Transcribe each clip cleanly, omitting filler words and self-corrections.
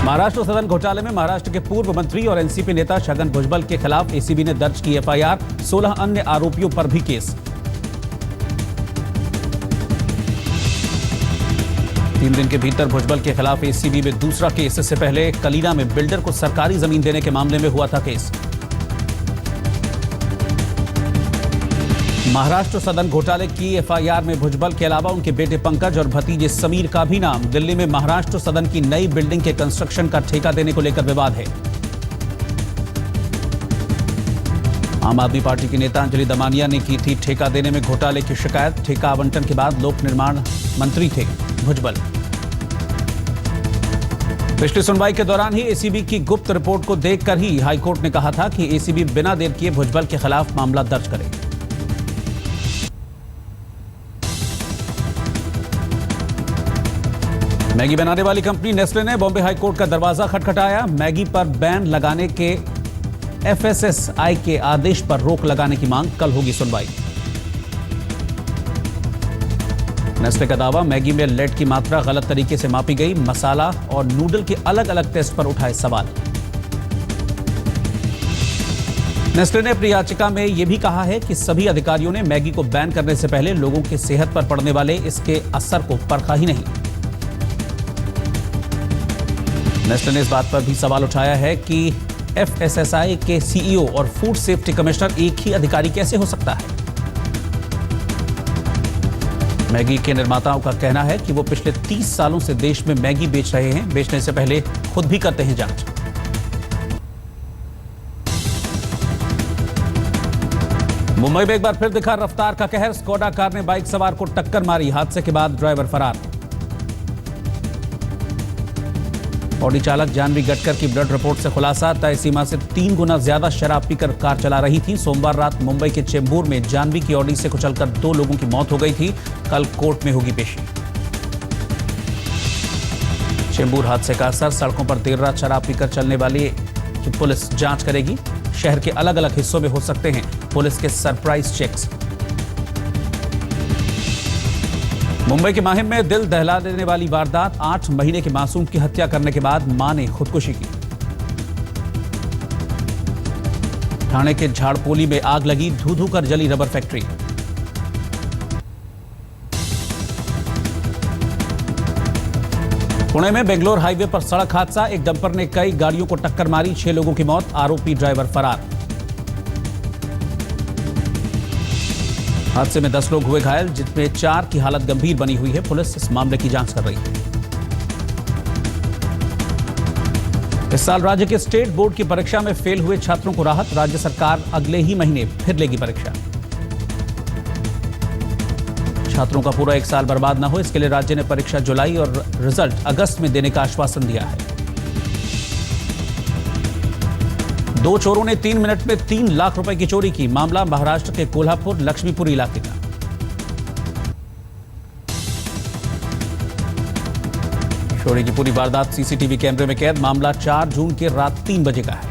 महाराष्ट्र सदन घोटाले में महाराष्ट्र के पूर्व मंत्री और एनसीपी नेता छगन भुजबल के खिलाफ एसीबी ने दर्ज की एफआईआर। 16 अन्य आरोपियों पर भी केस। 3 दिन के भीतर भुजबल के खिलाफ एसीबी में दूसरा केस। इससे पहले कलीना में बिल्डर को सरकारी जमीन देने के मामले में हुआ था केस। महाराष्ट्र सदन घोटाले की एफआईआर में भुजबल के अलावा उनके बेटे पंकज और भतीजे समीर का भी नाम। दिल्ली में महाराष्ट्र सदन की नई बिल्डिंग के कंस्ट्रक्शन का ठेका देने को लेकर विवाद है। आम आदमी पार्टी की नेता अंजलि दमानिया ने की थी ठेका देने में घोटाले की शिकायत। ठेका आवंटन के बाद लोक निर्माण मंत्री थे भुजबल। पिछली सुनवाई के दौरान ही एसीबी की गुप्त रिपोर्ट को देखकर ही हाईकोर्ट ने कहा था कि एसीबी बिना देर किए भुजबल के खिलाफ मामला दर्ज करे। मैगी बनाने वाली कंपनी नेस्ले ने बॉम्बे हाईकोर्ट का दरवाजा खटखटाया। मैगी पर बैन लगाने के एफएसएसआई के आदेश पर रोक लगाने की मांग। कल होगी सुनवाई। नेस्ले का दावा, मैगी में लेड की मात्रा गलत तरीके से मापी गई। मसाला और नूडल के अलग अलग टेस्ट पर उठाए सवाल। नेस्ले ने अपनी याचिका में यह भी कहा है कि सभी अधिकारियों ने मैगी को बैन करने से पहले लोगों की सेहत पर पड़ने वाले इसके असर को परखा ही नहीं। नेस्ले ने इस बात पर भी सवाल उठाया है कि एफएसएसआई के सीईओ और फूड सेफ्टी कमिश्नर एक ही अधिकारी कैसे हो सकता है। मैगी के निर्माताओं का कहना है कि वो पिछले 30 सालों से देश में मैगी बेच रहे हैं। बेचने से पहले खुद भी करते हैं जांच। मुंबई में एक बार फिर दिखा रफ्तार का कहर। स्कोडा कार ने बाइक सवार को टक्कर मारी। हादसे के बाद ड्राइवर फरार। ऑडी चालक जानवी गटकर की ब्लड रिपोर्ट से खुलासा, तय सीमा से 3 गुना ज्यादा शराब पीकर कार चला रही थी। सोमवार रात मुंबई के चेंबूर में जानवी की ऑडी से कुचलकर 2 लोगों की मौत हो गई थी। कल कोर्ट में होगी पेशी। चेंबूर हादसे का असर सड़कों पर देर रात शराब पीकर चलने वाली की पुलिस जांच करेगी। शहर के अलग अलग हिस्सों में हो सकते हैं पुलिस के सरप्राइज चेक्स। मुंबई के माहिम में दिल दहला देने वाली वारदात। 8 महीने के मासूम की हत्या करने के बाद मां ने खुदकुशी की। ठाणे के झाड़पोली में आग लगी। धू धू कर जली रबर फैक्ट्री। पुणे में बेंगलोर हाईवे पर सड़क हादसा। एक डंपर ने कई गाड़ियों को टक्कर मारी। 6 लोगों की मौत। आरोपी ड्राइवर फरार। हादसे में 10 लोग हुए घायल, जिसमें 4 की हालत गंभीर बनी हुई है। पुलिस इस मामले की जांच कर रही है। इस साल राज्य के स्टेट बोर्ड की परीक्षा में फेल हुए छात्रों को राहत। राज्य सरकार अगले ही महीने फिर लेगी परीक्षा। छात्रों का पूरा 1 साल बर्बाद न हो, इसके लिए राज्य ने परीक्षा जुलाई और रिजल्ट अगस्त में देने का आश्वासन दिया है। 2 चोरों ने 3 मिनट में 3 लाख रुपए की चोरी की। मामला महाराष्ट्र के कोल्हापुर लक्ष्मीपुर इलाके का। चोरी की पूरी वारदात सीसीटीवी कैमरे में कैद। मामला 4 जून के रात 3 बजे का है।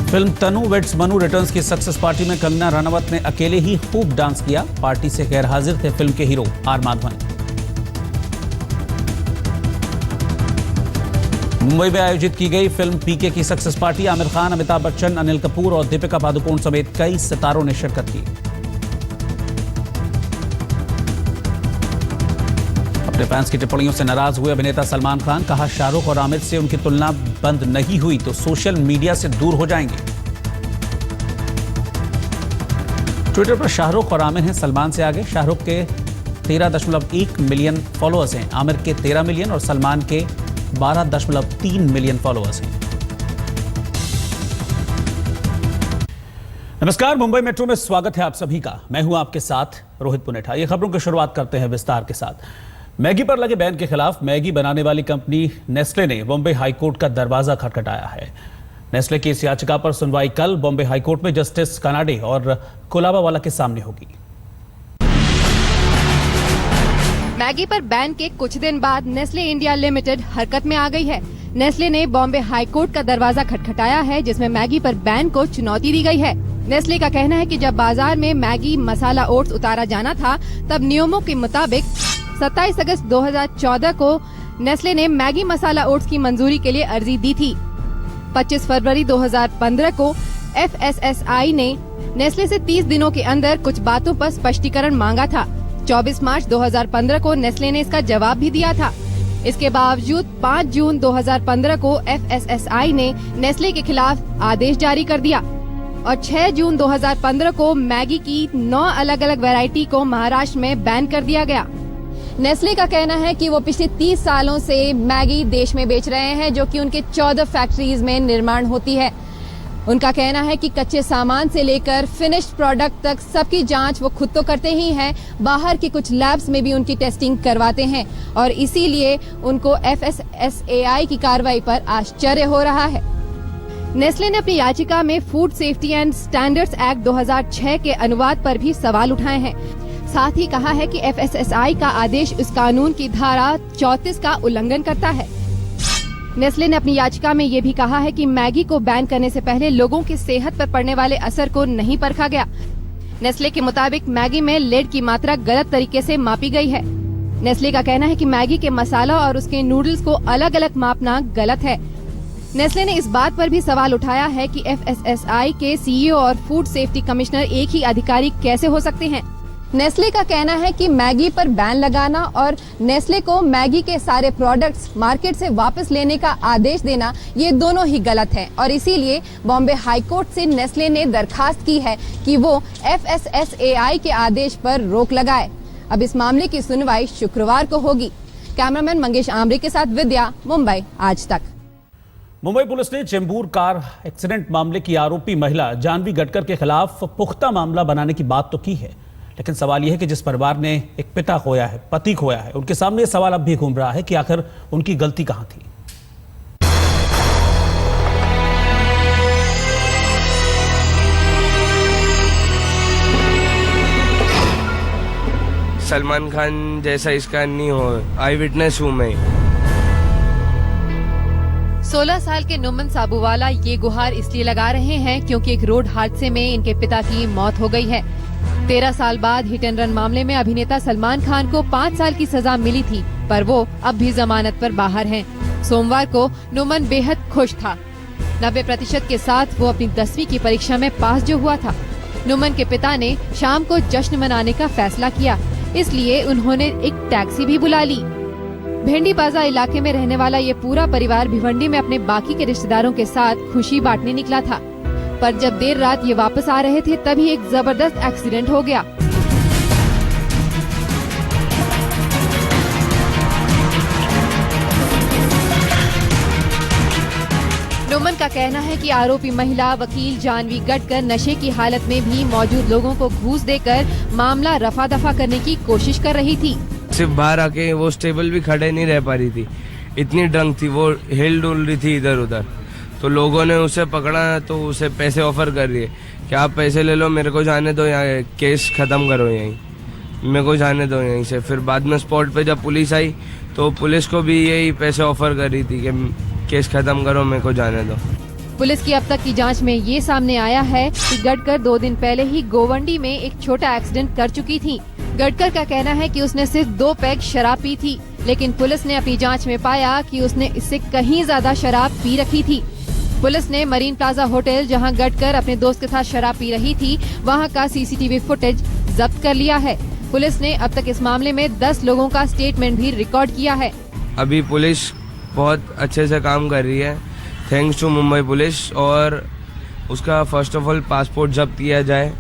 फिल्म तनु वेड्स मनु रिटर्न्स की सक्सेस पार्टी में कंगना रनावत ने अकेले ही खूब डांस किया। पार्टी से गैर हाजिर थे फिल्म के हीरो आर माधवन। मुंबई में आयोजित की गई फिल्म पीके की सक्सेस पार्टी। आमिर खान, अमिताभ बच्चन, अनिल कपूर और दीपिका पादुकोण समेत कई सितारों ने शिरकत की। अपने फैंस की टिप्पणियों से नाराज हुए अभिनेता सलमान खान। कहा, शाहरुख और आमिर से उनकी तुलना बंद नहीं हुई तो सोशल मीडिया से दूर हो जाएंगे। ट्विटर पर शाहरुख और आमिर हैं सलमान से आगे। शाहरुख के 13.1 मिलियन फॉलोअर्स हैं, आमिर के 13 मिलियन और सलमान के 12.3 मिलियन फॉलोअर्स हैं। नमस्कार, मुंबई मेट्रो में स्वागत है आप सभी का। मैं हूं आपके साथ रोहित पुनेठा। ये खबरों की शुरुआत करते हैं विस्तार के साथ। मैगी पर लगे बैन के खिलाफ मैगी बनाने वाली कंपनी नेस्ले ने बॉम्बे हाईकोर्ट का दरवाजा खटखटाया है। नेस्ले की इस याचिका पर सुनवाई कल बॉम्बे हाईकोर्ट में जस्टिस कनाडे और कोलाबावाला के सामने होगी। मैगी पर बैन के कुछ दिन बाद नेस्ले इंडिया लिमिटेड हरकत में आ गई है। नेस्ले ने बॉम्बे हाईकोर्ट का दरवाजा खटखटाया है, जिसमें मैगी पर बैन को चुनौती दी गई है। नेस्ले का कहना है कि जब बाजार में मैगी मसाला ओट्स उतारा जाना था, तब नियमों के मुताबिक 27 अगस्त 2014 को नेस्ले ने मैगी मसाला ओट्स की मंजूरी के लिए अर्जी दी थी। 25 फरवरी 2015 को FSSAI ने नेस्ले से 30 दिनों के अंदर कुछ बातों पर स्पष्टीकरण मांगा था। 24 मार्च 2015 को नेस्ले ने इसका जवाब भी दिया था। इसके बावजूद 5 जून 2015 को FSSAI ने नेस्ले के खिलाफ आदेश जारी कर दिया और 6 जून 2015 को मैगी की 9 अलग अलग वैरायटी को महाराष्ट्र में बैन कर दिया गया। नेस्ले का कहना है कि वो पिछले 30 सालों से मैगी देश में बेच रहे हैं, जो कि उनके 14 फैक्ट्रीज में निर्माण होती है। उनका कहना है कि कच्चे सामान से लेकर फिनिश्ड प्रोडक्ट तक सबकी जांच वो खुद तो करते ही हैं, बाहर की कुछ लैब्स में भी उनकी टेस्टिंग करवाते हैं और इसीलिए उनको FSSAI की कार्रवाई पर आश्चर्य हो रहा है। नेस्ले ने अपनी याचिका में food safety and standards act 2006 के अनुवाद पर भी सवाल उठाए हैं। साथ ही कहा है कि FSSAI का आदेश इस कानून की धारा 34 का उल्लंघन करता है। नेस्ले ने अपनी याचिका में ये भी कहा है कि मैगी को बैन करने से पहले लोगों की सेहत पर पड़ने वाले असर को नहीं परखा गया। नेस्ले के मुताबिक मैगी में लेड की मात्रा गलत तरीके से मापी गई है। नेस्ले का कहना है कि मैगी के मसाला और उसके नूडल्स को अलग अलग मापना गलत है। नेस्ले ने इस बात पर भी सवाल उठाया है कि FSSAI के CEO और फूड सेफ्टी कमिश्नर एक ही अधिकारी कैसे हो सकते हैं। नेस्ले का कहना है कि मैगी पर बैन लगाना और नेस्ले को मैगी के सारे प्रोडक्ट्स मार्केट से वापस लेने का आदेश देना, ये दोनों ही गलत है और इसीलिए बॉम्बे हाई कोर्ट से नेस्ले ने दरखास्त की है कि वो FSSAI के आदेश पर रोक लगाए। अब इस मामले की सुनवाई शुक्रवार को होगी। कैमरामैन मंगेश आमरे के साथ विद्या, मुंबई आज तक। मुंबई पुलिस ने चेंबूर कार एक्सीडेंट मामले की आरोपी महिला जानवी गडकर के खिलाफ पुख्ता मामला बनाने की बात तो की है, लेकिन सवाल यह है कि जिस परिवार ने एक पिता खोया है, पति खोया है, उनके सामने यह सवाल अब भी घूम रहा है कि आखिर उनकी गलती कहां थी। सलमान खान जैसा इसका नहीं हो, आई विटनेस हूं मैं। 16 साल के नुमन साबूवाला ये गुहार इसलिए लगा रहे हैं क्योंकि एक रोड हादसे में इनके पिता की मौत हो गई है। 13 साल बाद हिट एंड रन मामले में अभिनेता सलमान खान को 5 साल की सजा मिली थी, पर वो अब भी जमानत पर बाहर हैं। सोमवार को नुमन बेहद खुश था। 90% के साथ वो अपनी 10वीं की परीक्षा में पास जो हुआ था। नुमन के पिता ने शाम को जश्न मनाने का फैसला किया, इसलिए उन्होंने एक टैक्सी भी बुला ली। भेंडी बाजार इलाके में रहने वाला ये पूरा परिवार भिवंडी में अपने बाकी के रिश्तेदारों के साथ खुशी बांटने निकला था, पर जब देर रात ये वापस आ रहे थे तभी एक जबरदस्त एक्सीडेंट हो गया। नुमन का कहना है कि आरोपी महिला वकील जानवी गडकर नशे की हालत में भी मौजूद लोगों को घूस देकर मामला रफा दफा करने की कोशिश कर रही थी। सिर्फ बाहर आके वो स्टेबल भी खड़े नहीं रह पा रही थी, इतनी ड्रंक थी, वो हिल डुल रही थी इधर उधर। तो लोगों ने उसे पकड़ा तो उसे पैसे ऑफर कर रही है कि आप पैसे ले लो, मेरे को जाने दो, यहाँ केस खत्म करो, यहीं मेरे को जाने दो यहीं से। फिर बाद में स्पॉट पे जब पुलिस आई तो पुलिस को भी यही पैसे ऑफर कर रही थी कि केस खत्म करो, मेरे को जाने दो। पुलिस की अब तक की जांच में ये सामने आया है कि गडकर 2 दिन पहले ही गोवंडी में एक छोटा एक्सीडेंट कर चुकी थी। गडकर का कहना है कि उसने सिर्फ 2 पैग शराब पी थी, लेकिन पुलिस ने अपनी जांच में पाया कि उसने इससे कहीं ज्यादा शराब पी रखी थी। पुलिस ने मरीन प्लाजा होटल, जहां गडकर अपने दोस्त के साथ शराब पी रही थी, वहां का CCTV फुटेज जब्त कर लिया है। पुलिस ने अब तक इस मामले में 10 लोगों का स्टेटमेंट भी रिकॉर्ड किया है। अभी पुलिस बहुत अच्छे से काम कर रही है, थैंक्स टू मुंबई पुलिस, और उसका फर्स्ट ऑफ ऑल पासपोर्ट जब्त किया जाए।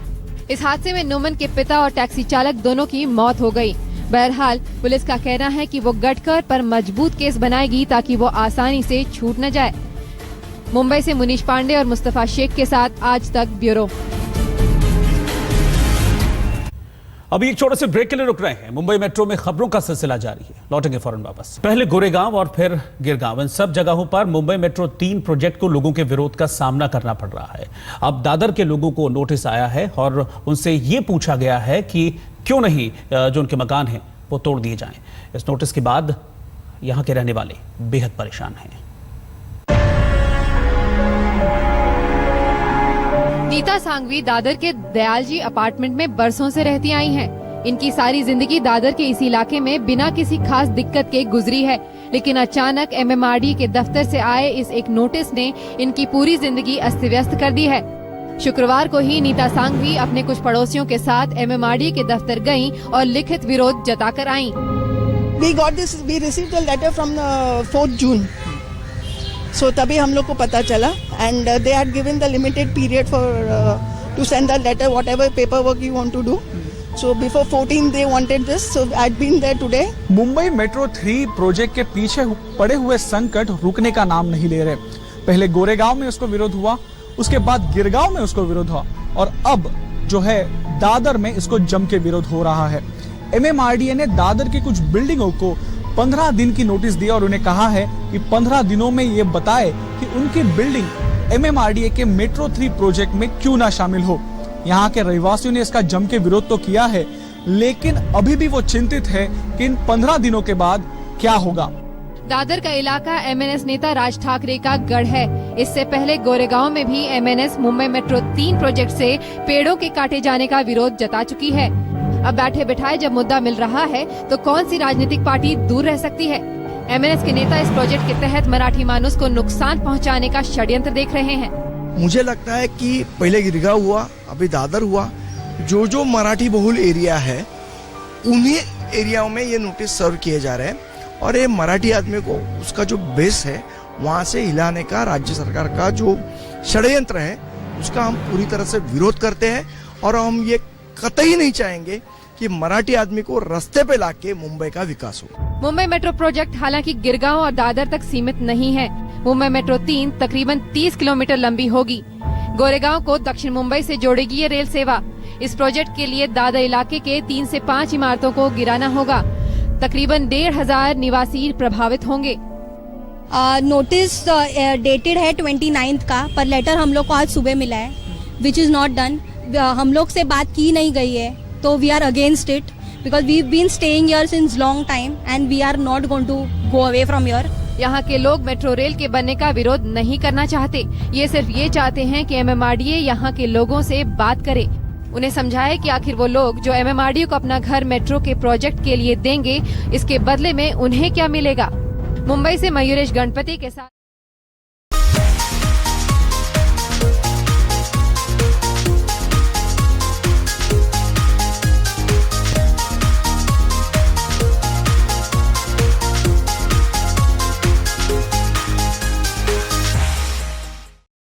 इस हादसे में नुमन के पिता और टैक्सी चालक दोनों की मौत हो गई। बहरहाल पुलिस का कहना है कि वो गडकर पर मजबूत केस बनाएगी ताकि वो आसानी से छूट न जाए। मुंबई से मुनीश पांडे और मुस्तफा शेख के साथ आज तक ब्यूरो। अभी एक छोटे से ब्रेक के लिए रुक रहे हैं। मुंबई मेट्रो में खबरों का सिलसिला जारी है, लौटेंगे फौरन वापस। पहले गोरेगांव और फिर गिरगांव, इन सब जगहों पर मुंबई मेट्रो 3 प्रोजेक्ट को लोगों के विरोध का सामना करना पड़ रहा है। अब दादर के लोगों को नोटिस आया है और उनसे ये पूछा गया है कि क्यों नहीं जो उनके मकान हैं वो तोड़ दिए जाएं। इस नोटिस के बाद यहां के रहने वाले बेहद परेशान हैं। नीता सांघवी दादर के दयालजी अपार्टमेंट में बरसों से रहती आई हैं। इनकी सारी जिंदगी दादर के इस इलाके में बिना किसी खास दिक्कत के गुजरी है, लेकिन अचानक MMRDA के दफ्तर से आए इस एक नोटिस ने इनकी पूरी जिंदगी अस्त व्यस्त कर दी है। शुक्रवार को ही नीता सांघवी अपने कुछ पड़ोसियों के साथ MMRDA के दफ्तर गईं और लिखित विरोध जताकर आईं। We received a letter from the 4th June. So तभी हम लोग को पता चला and they had given the limited period for to send the letter whatever paperwork you want to do. So before 14 they wanted this. So I'd been there today. Mumbai metro 3 project के पीछे पड़े हुए संकट रुकने का नाम नहीं ले रहे। पहले गोरेगांव में उसको विरोध हुआ, उसके बाद गिरगांव में उसको विरोध हुआ और अब जो है दादर में इसको जम के विरोध हो रहा है। MMRDA ने दादर की कुछ बिल्डिंगों को 15 दिन की नोटिस दी और उन्हें कहा है कि 15 दिनों में ये बताए कि उनकी बिल्डिंग MMRDA के मेट्रो 3 प्रोजेक्ट में क्यों ना शामिल हो। यहाँ के रहवासियों ने इसका जम के विरोध तो किया है, लेकिन अभी भी वो चिंतित है कि इन 15 दिनों के बाद क्या होगा। दादर का इलाका MNS नेता राज ठाकरे का गढ़ है। इससे पहले गोरेगांव में भी MNS मुंबई मेट्रो 3 प्रोजेक्ट से पेड़ों के काटे जाने का विरोध जता चुकी है। अब बैठे बिठाए जब मुद्दा मिल रहा है तो कौन सी राजनीतिक पार्टी दूर रह सकती है। MNS के नेता इस प्रोजेक्ट के तहत मराठी मानुस को नुकसान पहुंचाने का षड्यंत्र देख रहे हैं। मुझे लगता है कि पहले गिरगांव हुआ, अभी दादर हुआ, जो मराठी बहुल एरिया है उन्हीं एरियाओं में ये नोटिस सर्व किए जा रहे हैं और ये मराठी आदमी को उसका जो बेस है वहां से हिलाने का राज्य सरकार का जो षड्यंत्र है उसका हम पूरी तरह से विरोध करते हैं और हम ये कतई नहीं चाहेंगे कि मराठी आदमी को रास्ते पे लाके मुंबई का विकास हो। मुंबई मेट्रो प्रोजेक्ट हालांकि गिरगांव और दादर तक सीमित नहीं है। मुंबई मेट्रो 3 तकरीबन 30 किलोमीटर लंबी होगी। गोरेगांव को दक्षिण मुंबई से जोड़ेगी ये रेल सेवा। इस प्रोजेक्ट के लिए दादर इलाके के 3 से 5 इमारतों को गिराना होगा। तकरीबन 1,500 निवासी प्रभावित होंगे। नोटिस डेटेड है 29 का, पर लेटर हम लोग को आज सुबह मिला है, विच इज नॉट डन। हम लोग से बात की नहीं गई है, तो we are against it because we been staying here since long time and we are not going to go away from here. यहाँ के लोग मेट्रो रेल के बनने का विरोध नहीं करना चाहते। ये सिर्फ ये चाहते हैं कि MMRDA यहाँ के लोगों से बात करे, उन्हें समझाए कि आखिर वो लोग जो MMRDA को अपना घर मेट्रो के प्रोजेक्ट के लिए देंगे, इसके बदले में उन्हें क्या मिलेगा। मुंबई से मयूरेश गणपति के साथ